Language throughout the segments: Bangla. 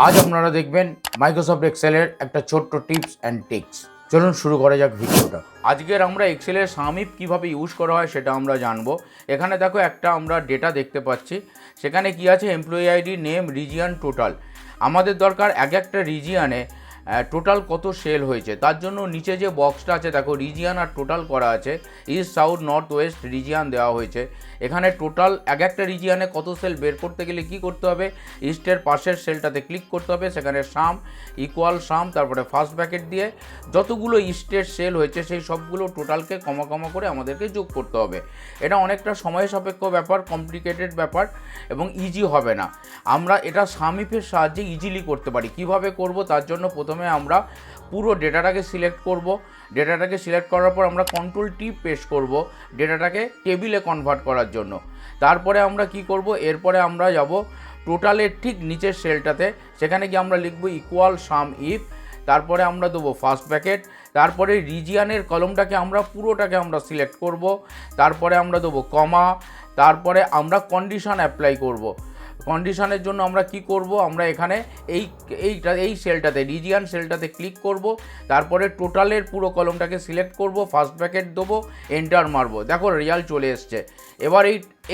আজ আপনারা দেখবেন মাইক্রোসফট এক্সেলের একটা ছোট্ট টিপস অ্যান্ড ট্রিক্স। চলুন শুরু করা যাক ভিডিওটা। আজকের আমরা এক্সেলের সামিপ কিভাবে ইউজ করা হয় সেটা আমরা জানবো। এখানে দেখো একটা আমরা ডেটা দেখতে পাচ্ছি, সেখানে কি আছে employee ID, name, region, total. আমাদের দরকার এক একটা রিজিয়নে টোটাল কত সেল হয়েছে, তার জন্য নিচে যে বক্সটা আছে দেখো রিজিয়ন আর টোটাল করা আছে, east, south, north, West region দেওয়া হয়েছে। এখানে টোটাল এক একটা রিজিয়নে কত সেল বের করতে গেলে কি করতে হবে, ইস্টের পাশের সেলটাতে ক্লিক করতে হবে, সেখানে সাম ইকুয়াল সাম, তারপরে ফার্স্ট ব্র্যাকেট দিয়ে যতগুলো ইস্টের সেল হয়েছে সেই সবগুলো টোটালকে কমা কমা করে আমাদেরকে যোগ করতে হবে। এটা অনেকটা সময় সাপেক্ষ ব্যাপার, কমপ্লিকেটেড ব্যাপার এবং ইজি হবে না। আমরা এটা সামিপের সাহায্যে ইজিলি করতে পারি। কিভাবে করব, তার জন্য প্রথমে আমরা পুরো ডেটাটাকে সিলেক্ট করব। ডেটাটাকে সিলেক্ট করার পর আমরা কন্ট্রোল টি প্রেস করব ডেটাটাকে টেবিলে কনভার্ট করার জন্য। তারপরে আমরা কি করব, এরপরে আমরা যাব টোটালের ঠিক নিচের সেলটাতে, সেখানে গিয়ে আমরা লিখব ইকুয়াল সাম ইফ, তারপরে আমরা দেবো ফার্স্ট ব্র্যাকেট, তারপরে রিজিয়নের কলমটাকে আমরা পুরোটাকে আমরা সিলেক্ট করব, তারপরে আমরা দেবো কমা, তারপরে আমরা কন্ডিশন অ্যাপ্লাই করব। কন্ডিশনের জন্য আমরা কি করব, আমরা এখানে এই সেলটাতে রিজিয়ন সেলটাতে ক্লিক করব, তারপরে টোটালের পুরো কলমটাকে সিলেক্ট করব, ফার্স্ট ব্র্যাকেট দেবো, এন্টার মারবো, দেখো রেজাল্ট চলে এসছে। এবার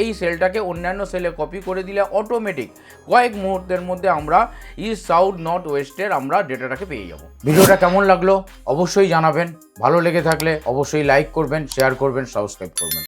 এই সেলটাকে অন্যান্য সেলে কপি করে দিলে অটোমেটিক কয়েক মুহূর্তের মধ্যে আমরা ইস্ট, সাউথ, নর্থ, ওয়েস্টের আমরা ডেটাটাকে পেয়ে যাব। ভিডিওটা কেমন লাগলো অবশ্যই জানাবেন। ভালো লেগে থাকলে অবশ্যই লাইক করবেন, শেয়ার করবেন, সাবস্ক্রাইব করবেন।